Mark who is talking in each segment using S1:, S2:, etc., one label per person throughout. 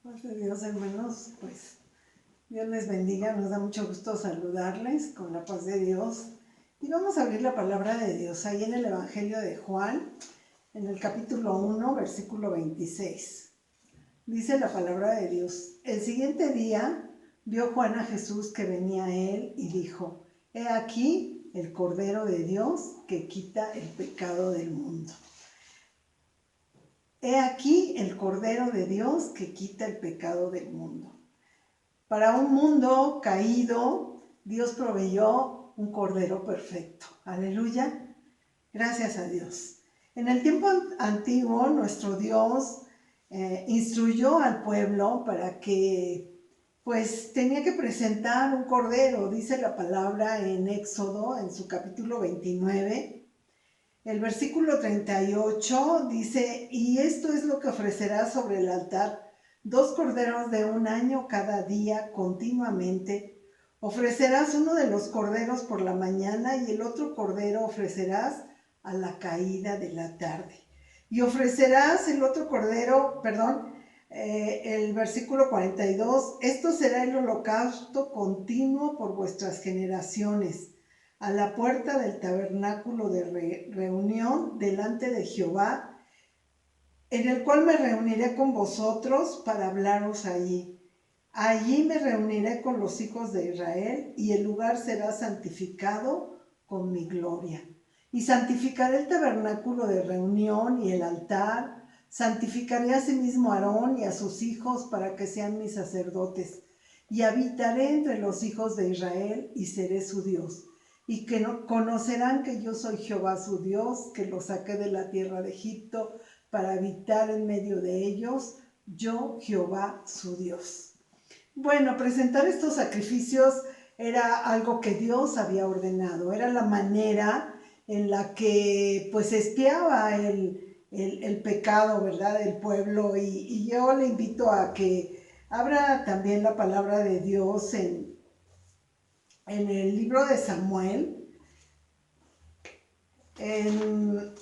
S1: Paz de Dios, hermanos, pues Dios les bendiga, nos da mucho gusto saludarles con la paz de Dios. Y vamos a abrir la palabra de Dios ahí en el Evangelio de Juan, en el capítulo 1, versículo 26. Dice la palabra de Dios: el siguiente día vio Juan a Jesús que venía a él y dijo: he aquí el Cordero de Dios que quita el pecado del mundo. He aquí el Cordero de Dios que quita el pecado del mundo. Para un mundo caído, Dios proveyó un Cordero perfecto. Aleluya. Gracias a Dios. En el tiempo antiguo, nuestro Dios instruyó al pueblo para que, pues, tenía que presentar un Cordero. Dice la palabra en Éxodo, en su capítulo 29. El versículo 38 dice: y esto es lo que ofrecerás sobre el altar: 2 corderos de un año cada día continuamente. Ofrecerás uno de los corderos por la mañana y el otro cordero ofrecerás a la caída de la tarde. Y ofrecerás el otro cordero, el versículo 42, esto será el holocausto continuo por vuestras generaciones, a la puerta del tabernáculo de reunión delante de Jehová, en el cual me reuniré con vosotros para hablaros allí. Allí me reuniré con los hijos de Israel, y el lugar será santificado con mi gloria. Y santificaré el tabernáculo de reunión y el altar. Santificaré asimismo a Aarón y a sus hijos para que sean mis sacerdotes. Y habitaré entre los hijos de Israel y seré su Dios. Y que conocerán que yo soy Jehová su Dios, que los saqué de la tierra de Egipto para habitar en medio de ellos, yo Jehová su Dios. Bueno, presentar estos sacrificios era algo que Dios había ordenado, era la manera en la que pues expiaba el pecado, ¿verdad?, del pueblo. Y yo le invito a que abra también la palabra de Dios en el libro de Samuel, en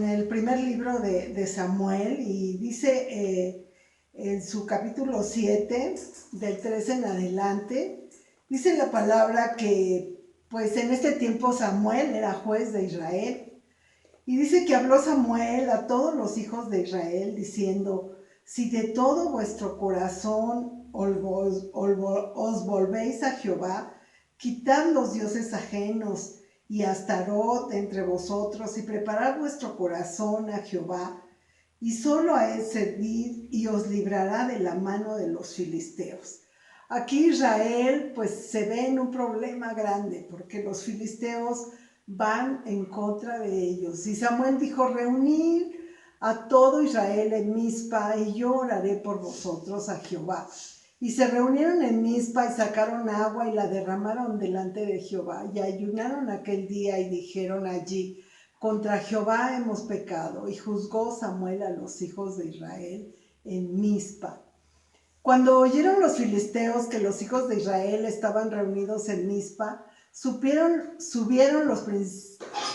S1: el primer libro de Samuel, y dice en su capítulo 7, del 13 en adelante, dice la palabra que pues en este tiempo Samuel era juez de Israel, y dice que habló Samuel a todos los hijos de Israel diciendo: si de todo vuestro corazón os volvéis a Jehová, quitad los dioses ajenos y Astarot entre vosotros, y preparad vuestro corazón a Jehová, y solo a él servid, y os librará de la mano de los filisteos. Aquí Israel pues se ve en un problema grande, porque los filisteos van en contra de ellos. Y Samuel dijo: reunid a todo Israel en Mizpa, y yo oraré por vosotros a Jehová. Y se reunieron en Mizpa y sacaron agua y la derramaron delante de Jehová. Y ayunaron aquel día y dijeron allí: contra Jehová hemos pecado. Y juzgó Samuel a los hijos de Israel en Mizpa. Cuando oyeron los filisteos que los hijos de Israel estaban reunidos en Mizpa, subieron los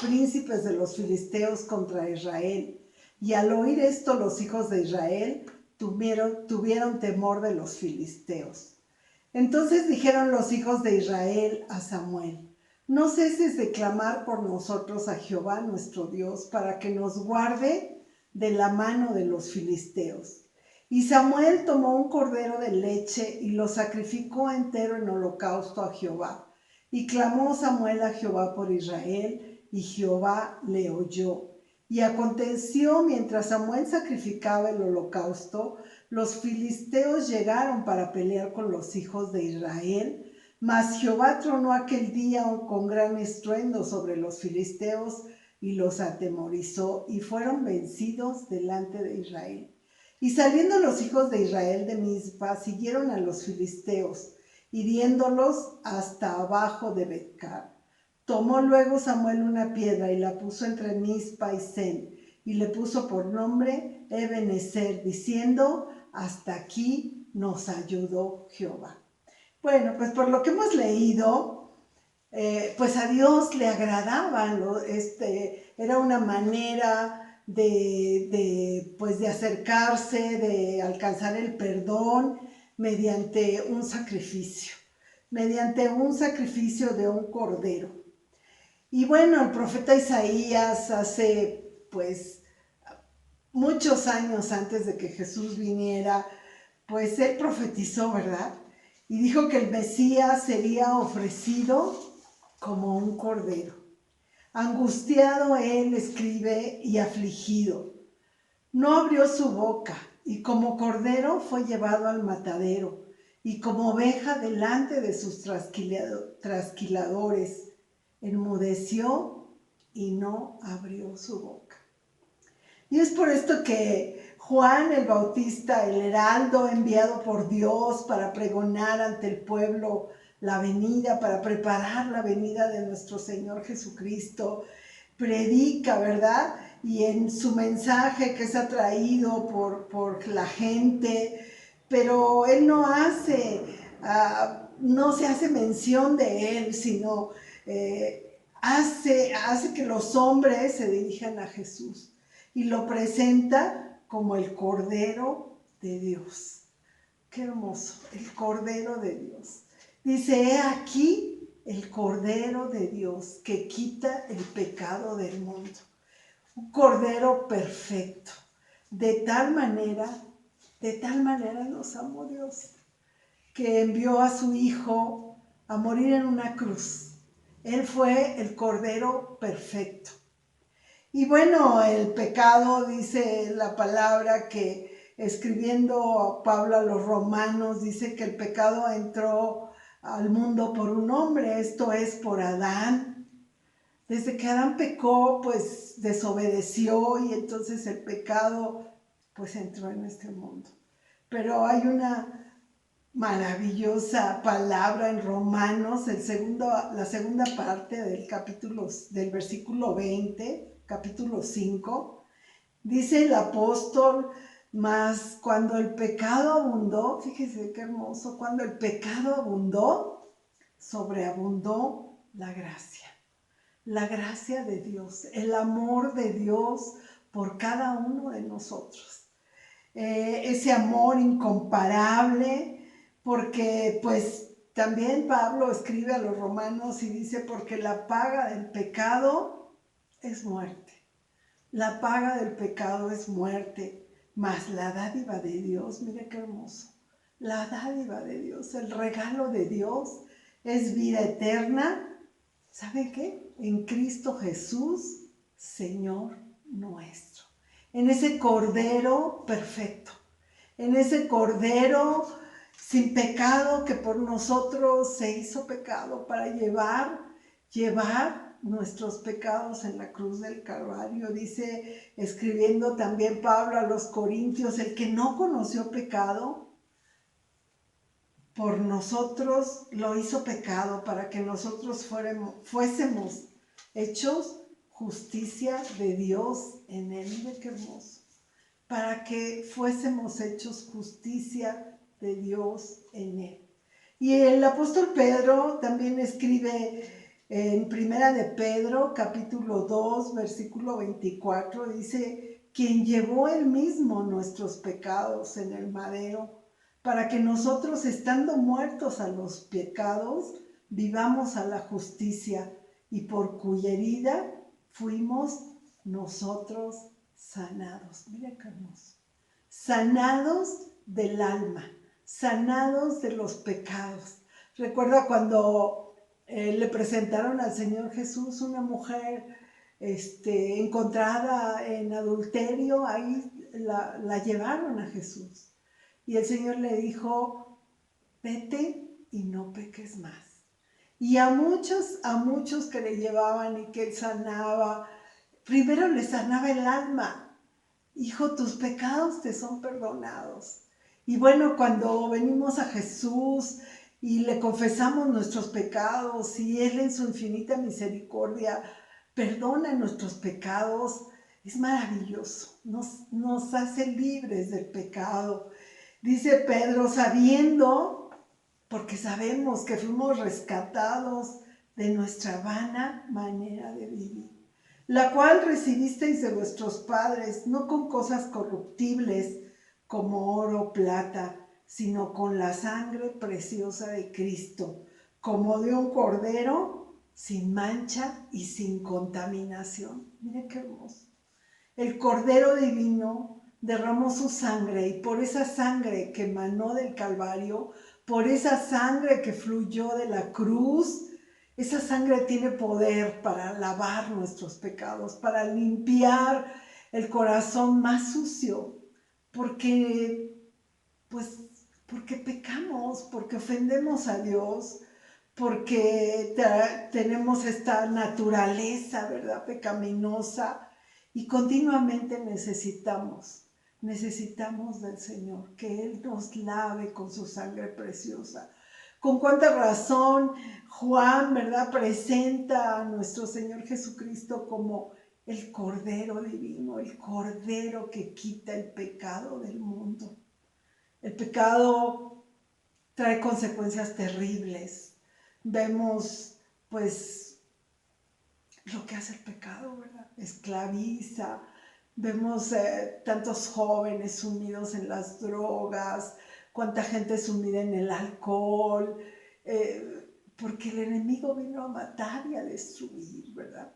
S1: príncipes de los filisteos contra Israel. Y al oír esto, los hijos de Israel tuvieron temor de los filisteos. Entonces dijeron los hijos de Israel a Samuel: no ceses de clamar por nosotros a Jehová nuestro Dios, para que nos guarde de la mano de los filisteos. Y Samuel tomó un cordero de leche y lo sacrificó entero en holocausto a Jehová. Y clamó Samuel a Jehová por Israel, y Jehová le oyó. Y aconteció, mientras Samuel sacrificaba el holocausto, los filisteos llegaron para pelear con los hijos de Israel, mas Jehová tronó aquel día con gran estruendo sobre los filisteos y los atemorizó, y fueron vencidos delante de Israel. Y saliendo los hijos de Israel de Mizpa, siguieron a los filisteos, hiriéndolos hasta abajo de Bet-car. Tomó luego Samuel una piedra y la puso entre Mizpa y Sen, y le puso por nombre Ebenezer, diciendo: hasta aquí nos ayudó Jehová. Bueno, pues por lo que hemos leído, pues a Dios le agradaban, era una manera pues de acercarse, de alcanzar el perdón mediante un sacrificio de un cordero. Y bueno, el profeta Isaías hace pues muchos años antes de que Jesús viniera, pues él profetizó, ¿verdad? Y dijo que el Mesías sería ofrecido como un cordero. Angustiado él escribe y afligido. No abrió su boca y como cordero fue llevado al matadero y como oveja delante de sus trasquiladores. Enmudeció y no abrió su boca. Y es por esto que Juan el Bautista, el heraldo enviado por Dios para pregonar ante el pueblo la venida, para preparar la venida de nuestro Señor Jesucristo, predica, ¿verdad? Y en su mensaje que es atraído por la gente, pero él no se hace mención de él, sino hace que los hombres se dirijan a Jesús y lo presenta como el Cordero de Dios. Qué hermoso, el Cordero de Dios. Dice, he aquí el Cordero de Dios que quita el pecado del mundo. Un Cordero perfecto. De tal manera nos amó Dios, que envió a su Hijo a morir en una cruz. Él fue el Cordero perfecto. Y bueno, el pecado, dice la palabra que escribiendo Pablo a los romanos, dice que el pecado entró al mundo por un hombre, esto es por Adán. Desde que Adán pecó, pues desobedeció y entonces el pecado pues entró en este mundo. Pero hay una maravillosa palabra en Romanos, la segunda parte del versículo 20, capítulo 5, dice el apóstol, mas cuando el pecado abundó, fíjese qué hermoso, cuando el pecado abundó, sobreabundó la gracia de Dios, el amor de Dios por cada uno de nosotros. Ese amor incomparable, porque pues también Pablo escribe a los romanos y dice, porque la paga del pecado es muerte. La paga del pecado es muerte, mas la dádiva de Dios, mire qué hermoso, la dádiva de Dios, el regalo de Dios es vida eterna. ¿Sabe qué? En Cristo Jesús, Señor nuestro. En ese Cordero perfecto, en ese Cordero sin pecado que por nosotros se hizo pecado para llevar nuestros pecados en la cruz del Calvario. Dice, escribiendo también Pablo a los Corintios, el que no conoció pecado, por nosotros lo hizo pecado para que nosotros fuésemos hechos justicia de Dios en él. Mire qué hermoso. Para que fuésemos hechos justicia de Dios en él. Y el apóstol Pedro también escribe en Primera de Pedro, capítulo 2, versículo 24, dice, quien llevó él mismo nuestros pecados en el madero, para que nosotros, estando muertos a los pecados, vivamos a la justicia, y por cuya herida fuimos nosotros sanados. Mira qué hermoso. Sanados del alma, sanados de los pecados. Recuerda cuando le presentaron al Señor Jesús una mujer encontrada en adulterio, ahí la llevaron a Jesús. Y el Señor le dijo, vete y no peques más. Y a muchos que le llevaban y que él sanaba, primero le sanaba el alma. Hijo, tus pecados te son perdonados. Y bueno, cuando venimos a Jesús y le confesamos nuestros pecados y Él en su infinita misericordia perdona nuestros pecados, es maravilloso, nos hace libres del pecado. Dice Pedro, porque sabemos que fuimos rescatados de nuestra vana manera de vivir. la cual recibisteis de vuestros padres, no con cosas corruptibles como oro o plata, sino con la sangre preciosa de Cristo, como de un cordero sin mancha y sin contaminación. Miren qué hermoso. El Cordero Divino derramó su sangre, y por esa sangre que emanó del Calvario, por esa sangre que fluyó de la cruz, esa sangre tiene poder para lavar nuestros pecados, para limpiar el corazón más sucio, porque, pues, porque pecamos, porque ofendemos a Dios, porque tenemos esta naturaleza, ¿verdad?, pecaminosa, y continuamente necesitamos del Señor, que Él nos lave con su sangre preciosa. Con cuánta razón Juan, ¿verdad?, presenta a nuestro Señor Jesucristo como el Cordero Divino, el Cordero que quita el pecado del mundo. El pecado trae consecuencias terribles. Vemos, pues, lo que hace el pecado, ¿verdad? Esclaviza. Vemos tantos jóvenes sumidos en las drogas, cuánta gente sumida en el alcohol, porque el enemigo vino a matar y a destruir, ¿verdad?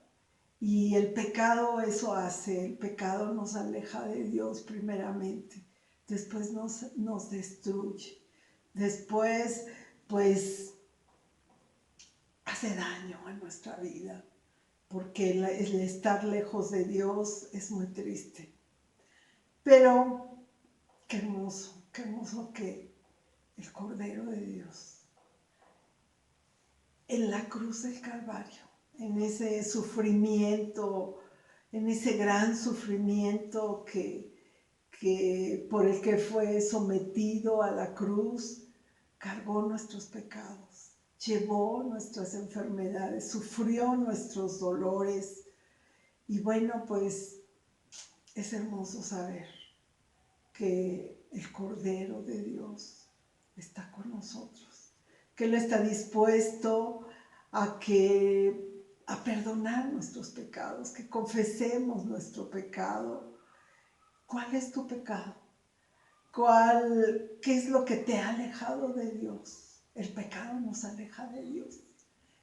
S1: Y el pecado eso hace, el pecado nos aleja de Dios primeramente, después nos destruye, después pues hace daño a nuestra vida, porque el estar lejos de Dios es muy triste. Pero qué hermoso que el Cordero de Dios, en la cruz del Calvario, en ese sufrimiento, en ese gran sufrimiento por el que fue sometido a la cruz, cargó nuestros pecados, llevó nuestras enfermedades, sufrió nuestros dolores. Y bueno, pues es hermoso saber que el Cordero de Dios está con nosotros, que Él está dispuesto a perdonar nuestros pecados, que confesemos nuestro pecado. ¿Cuál es tu pecado? ¿Qué es lo que te ha alejado de Dios? El pecado nos aleja de Dios.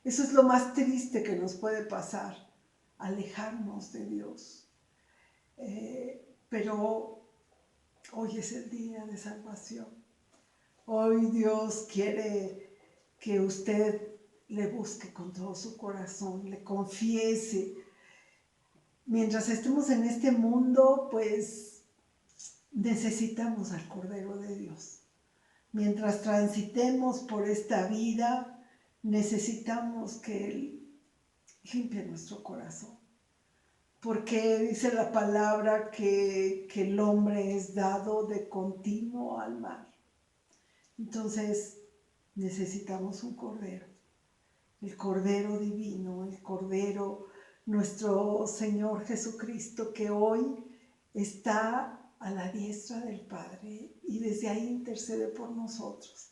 S1: Eso es lo más triste que nos puede pasar, alejarnos de Dios. Pero hoy es el día de salvación. Hoy Dios quiere que usted le busque con todo su corazón, le confiese. Mientras estemos en este mundo, pues necesitamos al Cordero de Dios. Mientras transitemos por esta vida, necesitamos que Él limpie nuestro corazón. Porque dice la palabra que el hombre es dado de continuo al mal. Entonces necesitamos un Cordero, el Cordero Divino, el Cordero, nuestro Señor Jesucristo, que hoy está a la diestra del Padre y desde ahí intercede por nosotros.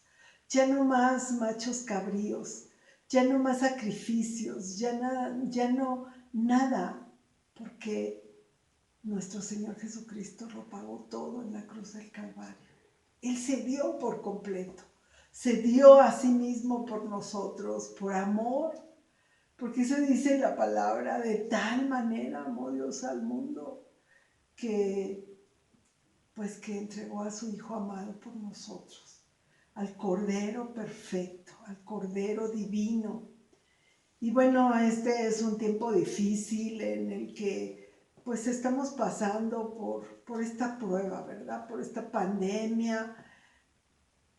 S1: Ya no más machos cabríos, ya no más sacrificios, ya no nada, porque nuestro Señor Jesucristo lo pagó todo en la cruz del Calvario. Él se dio por completo, se dio a sí mismo por nosotros, por amor, porque eso dice la palabra: de tal manera amó Dios al mundo que entregó a su Hijo amado por nosotros, al Cordero perfecto, al Cordero divino. Y bueno, este es un tiempo difícil en el que pues estamos pasando por esta prueba, ¿verdad? Por esta pandemia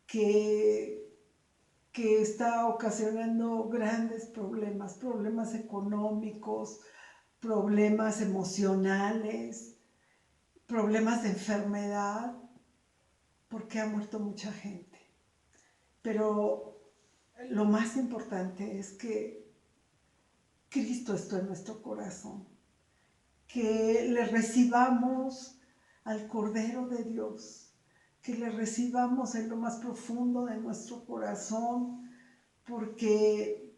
S1: que está ocasionando grandes problemas económicos, problemas emocionales, problemas de enfermedad, porque ha muerto mucha gente. Pero lo más importante es que Cristo está en nuestro corazón, que le recibamos al Cordero de Dios, que le recibamos en lo más profundo de nuestro corazón, porque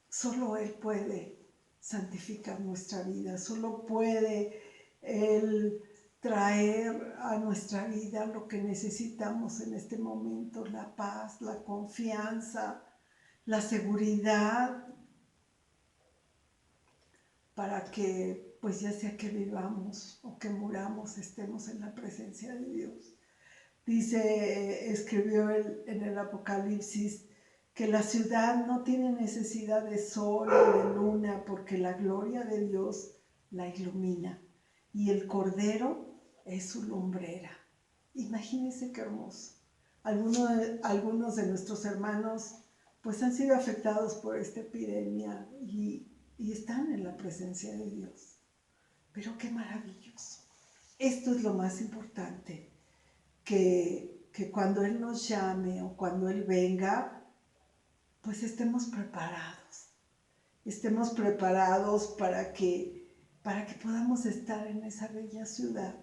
S1: solo Él puede santificar nuestra vida, solo puede Él traer a nuestra vida lo que necesitamos en este momento, la paz, la confianza, la seguridad, para que, pues ya sea que vivamos o que muramos, estemos en la presencia de Dios. Dice, escribió en el Apocalipsis, que la ciudad no tiene necesidad de sol o de luna, porque la gloria de Dios la ilumina, y el Cordero es su lumbrera. Imagínense qué hermoso. Algunos de nuestros hermanos pues han sido afectados por esta epidemia y están en la presencia de Dios. Pero qué maravilloso. Esto es lo más importante, que cuando Él nos llame o cuando Él venga, pues estemos preparados para que podamos estar en esa bella ciudad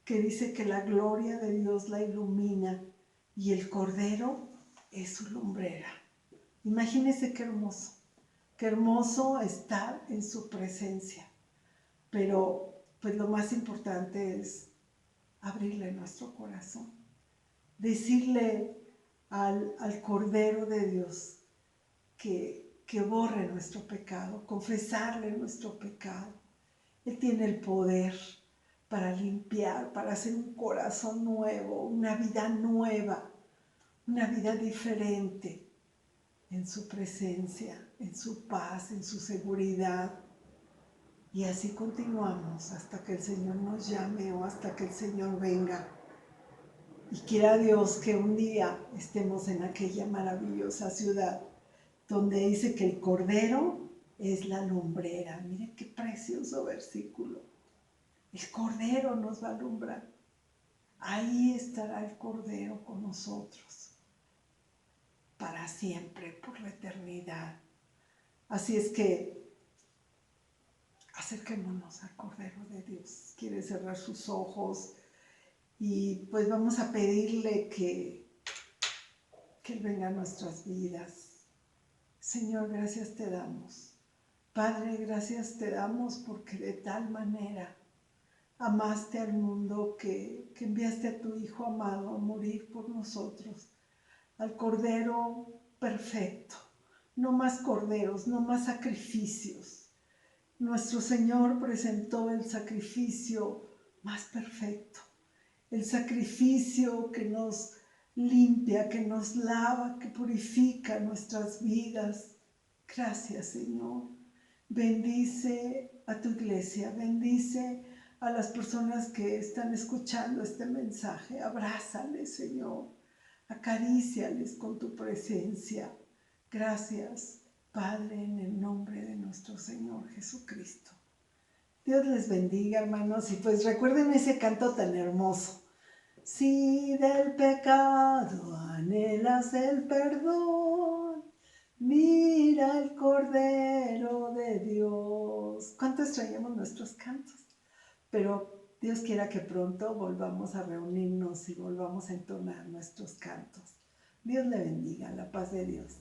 S1: que dice que la gloria de Dios la ilumina y el Cordero es su lumbrera. Imagínense qué hermoso estar en su presencia, pero pues lo más importante es abrirle nuestro corazón, decirle al Cordero de Dios que borre nuestro pecado, confesarle nuestro pecado. Él tiene el poder para limpiar, para hacer un corazón nuevo, una vida nueva, una vida diferente en su presencia, en su paz, en su seguridad. Y así continuamos hasta que el Señor nos llame o hasta que el Señor venga. Y quiera Dios que un día estemos en aquella maravillosa ciudad donde dice que el Cordero es la lumbrera. Miren qué precioso versículo. El Cordero nos va a alumbrar. Ahí estará el Cordero con nosotros para siempre, por la eternidad. Así es que acerquémonos al Cordero de Dios. Quiere cerrar sus ojos y pues vamos a pedirle que Él venga a nuestras vidas. Señor, gracias te damos. Padre, gracias te damos porque de tal manera amaste al mundo que enviaste a tu Hijo amado a morir por nosotros, al Cordero perfecto. No más corderos, no más sacrificios. Nuestro Señor presentó el sacrificio más perfecto, el sacrificio que nos limpia, que nos lava, que purifica nuestras vidas. Gracias, Señor. Bendice a tu iglesia, bendice a las personas que están escuchando este mensaje. Abrázales, Señor. Acaríciales con tu presencia. Gracias, Padre, en el nombre de nuestro Señor Jesucristo. Dios les bendiga, hermanos, y pues recuerden ese canto tan hermoso. Si del pecado anhelas el perdón, mira el Cordero de Dios. ¿Cuánto extrañamos nuestros cantos? Pero Dios quiera que pronto volvamos a reunirnos y volvamos a entonar nuestros cantos. Dios le bendiga, la paz de Dios.